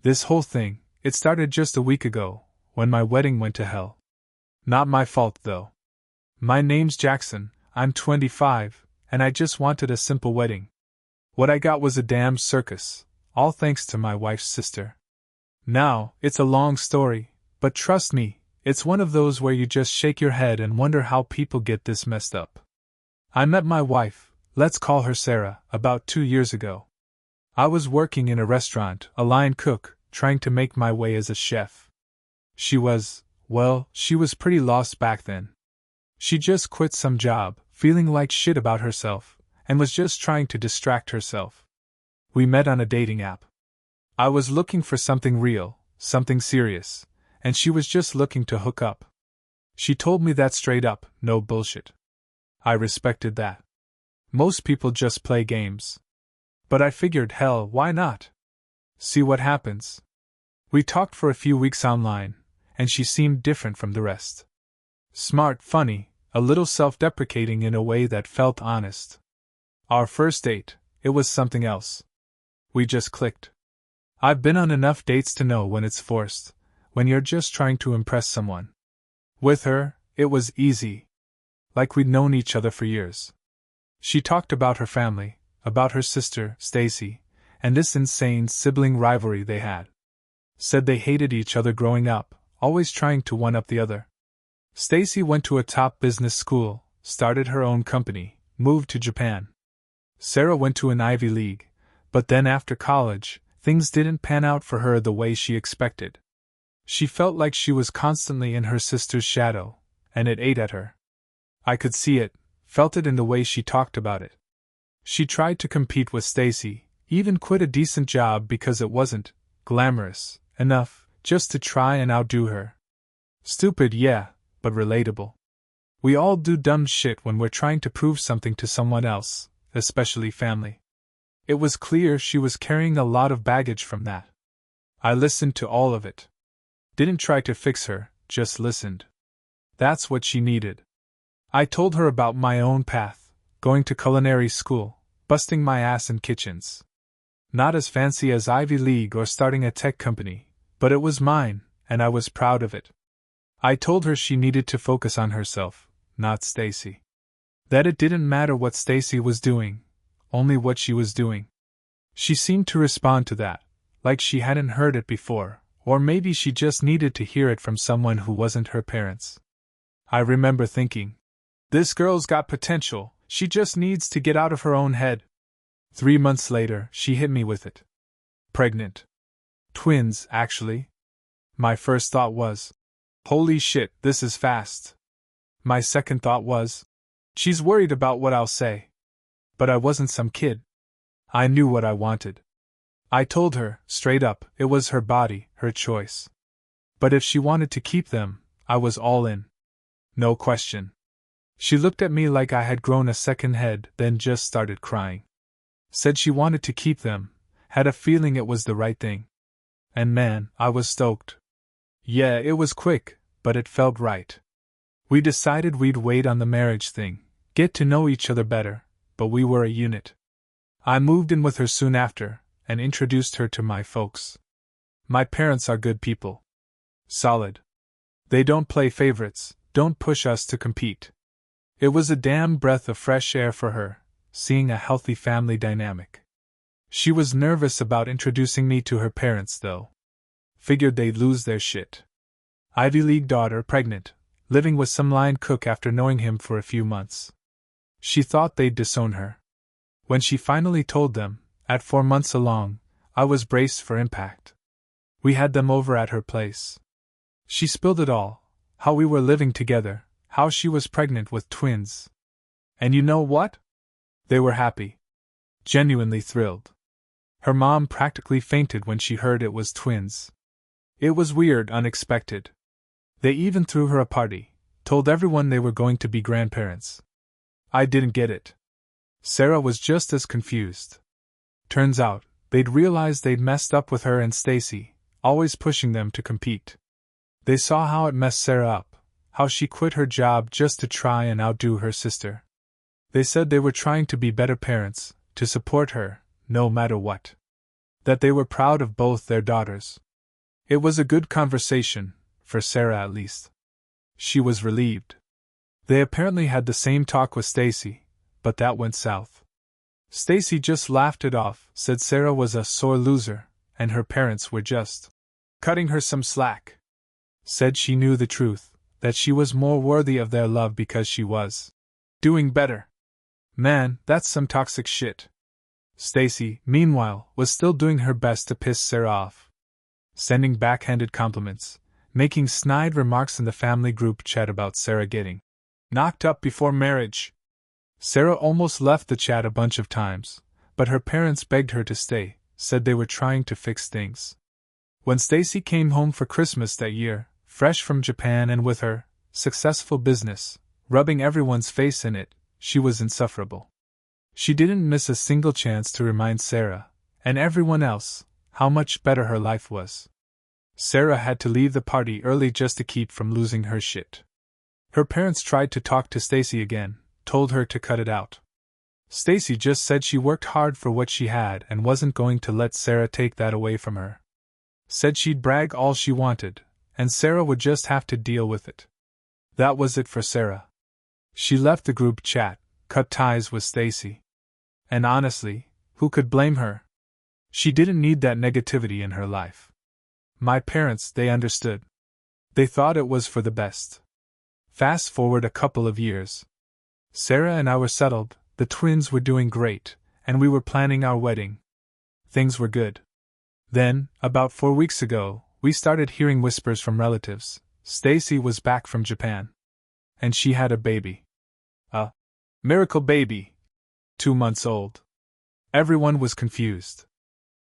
This whole thing, it started just a week ago, when my wedding went to hell. Not my fault, though. My name's Jackson, I'm 25, and I just wanted a simple wedding. What I got was a damn circus, all thanks to my wife's sister. Now, it's a long story, but trust me, it's one of those where you just shake your head and wonder how people get this messed up. I met my wife, let's call her Sarah, about 2 years ago. I was working in a restaurant, a line cook, trying to make my way as a chef. She was pretty lost back then. She just quit some job, feeling like shit about herself, and was just trying to distract herself. We met on a dating app. I was looking for something real, something serious, and she was just looking to hook up. She told me that straight up, no bullshit. I respected that. Most people just play games. But I figured, hell, why not? See what happens. We talked for a few weeks online, and she seemed different from the rest. Smart, funny, a little self-deprecating in a way that felt honest. Our first date, it was something else. We just clicked. I've been on enough dates to know when it's forced, when you're just trying to impress someone. With her, it was easy. Like we'd known each other for years. She talked about her family, about her sister, Stacy, and this insane sibling rivalry they had. Said they hated each other growing up, always trying to one-up the other. Stacy went to a top business school, started her own company, moved to Japan. Sarah went to an Ivy League, but then after college, things didn't pan out for her the way she expected. She felt like she was constantly in her sister's shadow, and it ate at her. I could see it, felt it in the way she talked about it. She tried to compete with Stacy, even quit a decent job because it wasn't glamorous enough, just to try and outdo her. Stupid, yeah, but relatable. We all do dumb shit when we're trying to prove something to someone else, especially family. It was clear she was carrying a lot of baggage from that. I listened to all of it. Didn't try to fix her, just listened. That's what she needed. I told her about my own path, going to culinary school, busting my ass in kitchens. Not as fancy as Ivy League or starting a tech company, but it was mine, and I was proud of it. I told her she needed to focus on herself, not Stacy. That it didn't matter what Stacy was doing, only what she was doing. She seemed to respond to that, like she hadn't heard it before, or maybe she just needed to hear it from someone who wasn't her parents. I remember thinking, this girl's got potential, she just needs to get out of her own head. 3 months later, she hit me with it. Pregnant. Twins, actually. My first thought was, holy shit, this is fast. My second thought was, she's worried about what I'll say. But I wasn't some kid. I knew what I wanted. I told her, straight up, it was her body, her choice. But if she wanted to keep them, I was all in. No question. She looked at me like I had grown a second head, then just started crying. Said she wanted to keep them, had a feeling it was the right thing. And man, I was stoked. Yeah, it was quick, but it felt right. We decided we'd wait on the marriage thing, get to know each other better, but we were a unit. I moved in with her soon after, and introduced her to my folks. My parents are good people. Solid. They don't play favorites, don't push us to compete. It was a damn breath of fresh air for her, seeing a healthy family dynamic. She was nervous about introducing me to her parents, though. Figured they'd lose their shit. Ivy League daughter pregnant, living with some line cook after knowing him for a few months. She thought they'd disown her. When she finally told them, at 4 months along, I was braced for impact. We had them over at her place. She spilled it all, how we were living together, how she was pregnant with twins. And you know what? They were happy. Genuinely thrilled. Her mom practically fainted when she heard it was twins. It was weird, unexpected. They even threw her a party, told everyone they were going to be grandparents. I didn't get it. Sarah was just as confused. Turns out, they'd realized they'd messed up with her and Stacy, always pushing them to compete. They saw how it messed Sarah up, how she quit her job just to try and outdo her sister. They said they were trying to be better parents, to support her, no matter what. that they were proud of both their daughters. It was a good conversation, for Sarah at least. She was relieved. They apparently had the same talk with Stacy, but that went south. Stacy just laughed it off, said Sarah was a sore loser, and her parents were just cutting her some slack. Said she knew the truth, that she was more worthy of their love because she was doing better. Man, that's some toxic shit. Stacy, meanwhile, was still doing her best to piss Sarah off. Sending backhanded compliments, making snide remarks in the family group chat about Sarah getting knocked up before marriage. Sarah almost left the chat a bunch of times, but her parents begged her to stay, said they were trying to fix things. When Stacy came home for Christmas that year, fresh from Japan and with her successful business rubbing everyone's face in it, she was insufferable. She didn't miss a single chance to remind Sarah, and everyone else, how much better her life was. Sarah had to leave the party early just to keep from losing her shit. Her parents tried to talk to Stacy again, told her to cut it out. Stacy just said she worked hard for what she had and wasn't going to let Sarah take that away from her. Said she'd brag all she wanted, and Sarah would just have to deal with it. That was it for Sarah. She left the group chat, cut ties with Stacy. And honestly, who could blame her? She didn't need that negativity in her life. My parents, they understood. They thought it was for the best. Fast forward a couple of years. Sarah and I were settled, the twins were doing great, and we were planning our wedding. Things were good. Then, about 4 weeks ago, we started hearing whispers from relatives. Stacy was back from Japan. And she had a baby. A miracle baby. 2 months old. Everyone was confused.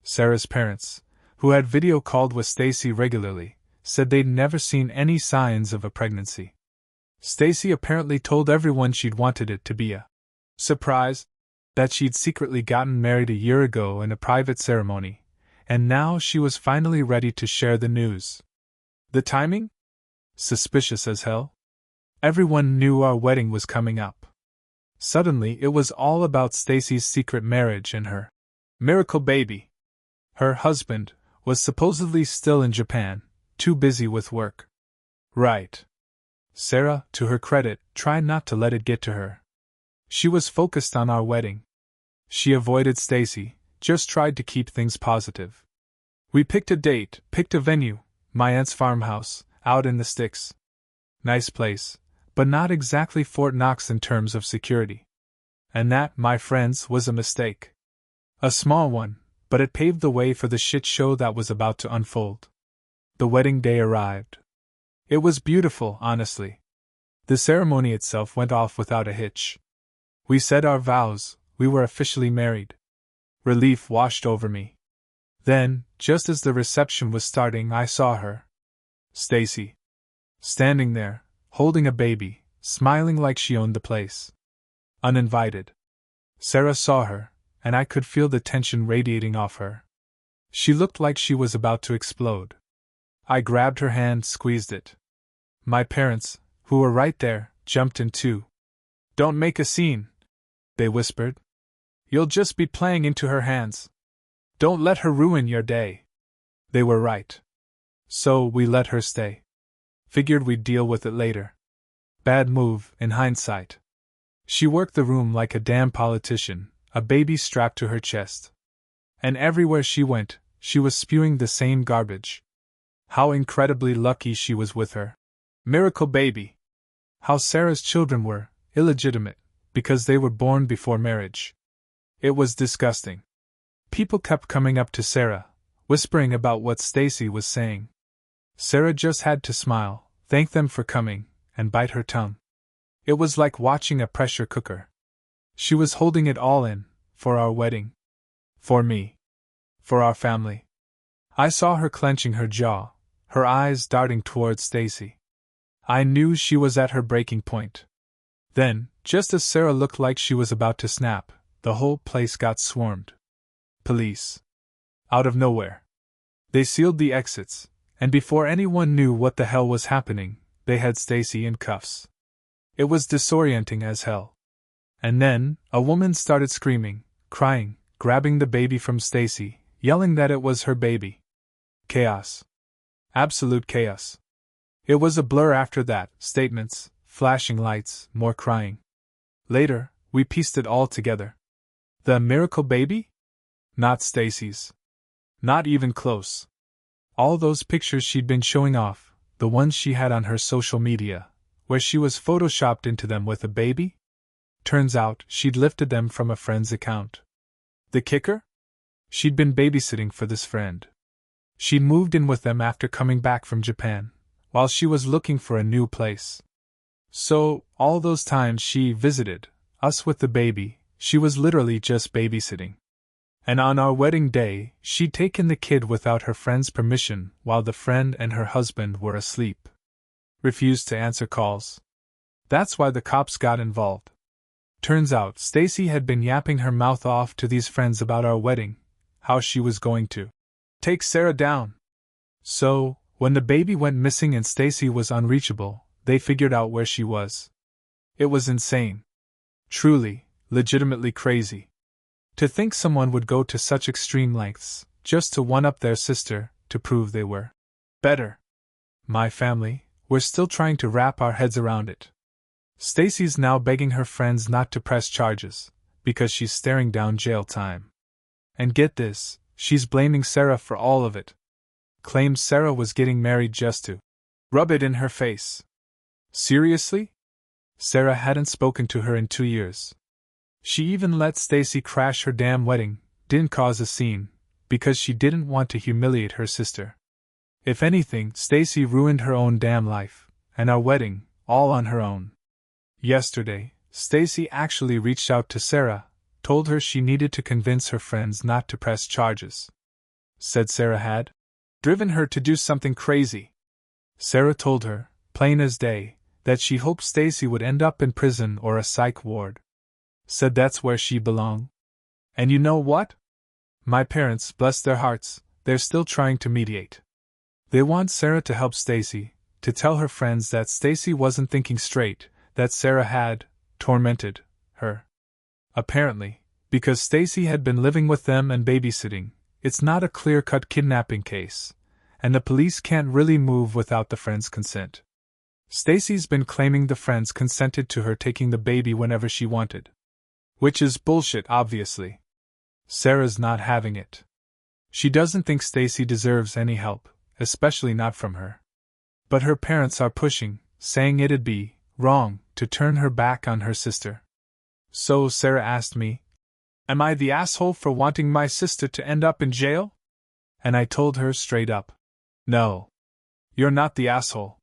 Sarah's parents, who had video called with Stacy regularly, said they'd never seen any signs of a pregnancy. Stacy apparently told everyone she'd wanted it to be a surprise, that she'd secretly gotten married a year ago in a private ceremony, and now she was finally ready to share the news. The timing? Suspicious as hell. Everyone knew our wedding was coming up. Suddenly it was all about Stacy's secret marriage and her miracle baby. Her husband was supposedly still in Japan, too busy with work. Right. Sarah, to her credit, tried not to let it get to her. She was focused on our wedding. She avoided Stacy, just tried to keep things positive. We picked a date, picked a venue, my aunt's farmhouse, out in the sticks. Nice place, but not exactly Fort Knox in terms of security. And that, my friends, was a mistake. A small one, but it paved the way for the shit show that was about to unfold. The wedding day arrived. It was beautiful, honestly. The ceremony itself went off without a hitch. We said our vows, we were officially married. Relief washed over me. Then, just as the reception was starting, I saw her. Stacy. Standing there, holding a baby, smiling like she owned the place. Uninvited. Sarah saw her, and I could feel the tension radiating off her. She looked like she was about to explode. I grabbed her hand, squeezed it. My parents, who were right there, jumped in too. "Don't make a scene," they whispered. "You'll just be playing into her hands. Don't let her ruin your day." They were right. So we let her stay. Figured we'd deal with it later. Bad move, in hindsight. She worked the room like a damn politician, a baby strapped to her chest. And everywhere she went, she was spewing the same garbage. How incredibly lucky she was with her miracle baby. How Sarah's children were illegitimate, because they were born before marriage. It was disgusting. People kept coming up to Sarah, whispering about what Stacy was saying. Sarah just had to smile, thank them for coming, and bite her tongue. It was like watching a pressure cooker. She was holding it all in, for our wedding. For me. For our family. I saw her clenching her jaw, her eyes darting towards Stacy. I knew she was at her breaking point. Then, just as Sarah looked like she was about to snap, the whole place got swarmed. Police. Out of nowhere. They sealed the exits, and before anyone knew what the hell was happening, they had Stacy in cuffs. It was disorienting as hell. And then, a woman started screaming, crying, grabbing the baby from Stacy, yelling that it was her baby. Chaos. Absolute chaos. It was a blur after that, statements, flashing lights, more crying. Later, we pieced it all together. The miracle baby? Not Stacy's. Not even close. All those pictures she'd been showing off, the ones she had on her social media, where she was photoshopped into them with a baby? Turns out she'd lifted them from a friend's account. The kicker? She'd been babysitting for this friend. She'd moved in with them after coming back from Japan, while she was looking for a new place. So, all those times she visited us with the baby, she was literally just babysitting. And on our wedding day, she'd taken the kid without her friend's permission while the friend and her husband were asleep. Refused to answer calls. That's why the cops got involved. Turns out Stacy had been yapping her mouth off to these friends about our wedding, how she was going to take Sarah down. So, when the baby went missing and Stacy was unreachable, they figured out where she was. It was insane. Truly, legitimately crazy. To think someone would go to such extreme lengths, just to one-up their sister, to prove they were better. My family, we're still trying to wrap our heads around it. Stacy's now begging her friends not to press charges, because she's staring down jail time. And get this, she's blaming Sarah for all of it. Claims Sarah was getting married just to rub it in her face. Seriously? Sarah hadn't spoken to her in 2 years. She even let Stacy crash her damn wedding, didn't cause a scene, because she didn't want to humiliate her sister. If anything, Stacy ruined her own damn life, and our wedding, all on her own. Yesterday, Stacy actually reached out to Sarah, told her she needed to convince her friends not to press charges. Said Sarah had driven her to do something crazy. Sarah told her, plain as day, that she hoped Stacy would end up in prison or a psych ward. Said that's where she belonged. And you know what? My parents, bless their hearts, they're still trying to mediate. They want Sarah to help Stacy, to tell her friends that Stacy wasn't thinking straight, that Sarah had tormented her. Apparently, because Stacy had been living with them and babysitting, it's not a clear-cut kidnapping case, and the police can't really move without the friend's consent. Stacy's been claiming the friends consented to her taking the baby whenever she wanted. Which is bullshit, obviously. Sarah's not having it. She doesn't think Stacy deserves any help, especially not from her. But her parents are pushing, saying it'd be wrong to turn her back on her sister. So Sarah asked me, am I the asshole for wanting my sister to end up in jail? And I told her straight up, no. You're not the asshole.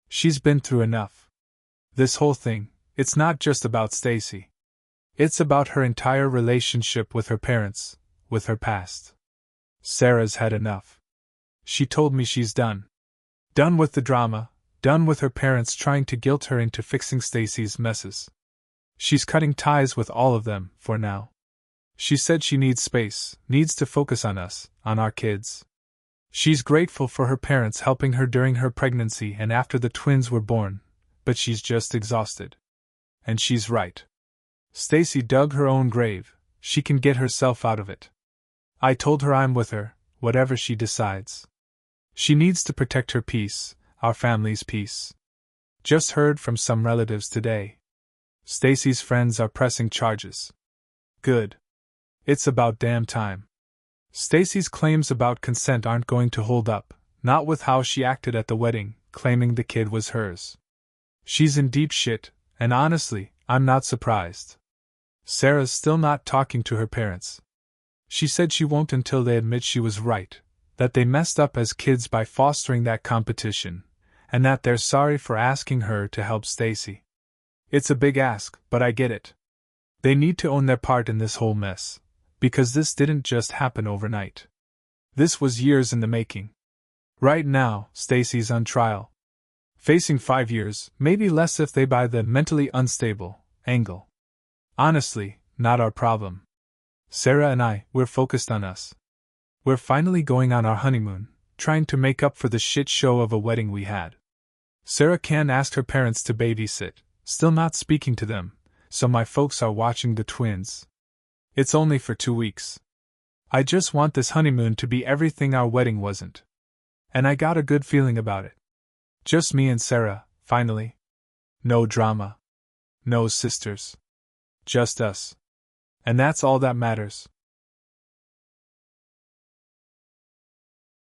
She's been through enough. This whole thing, it's not just about Stacy. It's about her entire relationship with her parents, with her past. Sarah's had enough. She told me she's done. Done with the drama, done with her parents trying to guilt her into fixing Stacy's messes. She's cutting ties with all of them, for now. She said she needs space, needs to focus on us, on our kids. She's grateful for her parents helping her during her pregnancy and after the twins were born, but she's just exhausted. And she's right. Stacy dug her own grave, she can get herself out of it. I told her I'm with her, whatever she decides. She needs to protect her peace, our family's peace. Just heard from some relatives today. Stacy's friends are pressing charges. Good. It's about damn time. Stacy's claims about consent aren't going to hold up, not with how she acted at the wedding, claiming the kid was hers. She's in deep shit, and honestly, I'm not surprised. Sarah's still not talking to her parents. She said she won't until they admit she was right, that they messed up as kids by fostering that competition, and that they're sorry for asking her to help Stacy. It's a big ask, but I get it. They need to own their part in this whole mess, because this didn't just happen overnight. This was years in the making. Right now, Stacy's on trial. Facing 5 years, maybe less if they buy the mentally unstable angle. Honestly, not our problem. Sarah and we're focused on us. We're finally going on our honeymoon, trying to make up for the shit show of a wedding we had. Sarah can't ask her parents to babysit, still not speaking to them, so my folks are watching the twins. It's only for 2 weeks. I just want this honeymoon to be everything our wedding wasn't. And I got a good feeling about it. Just me and Sarah, finally. No drama. No sisters. Just us. And that's all that matters.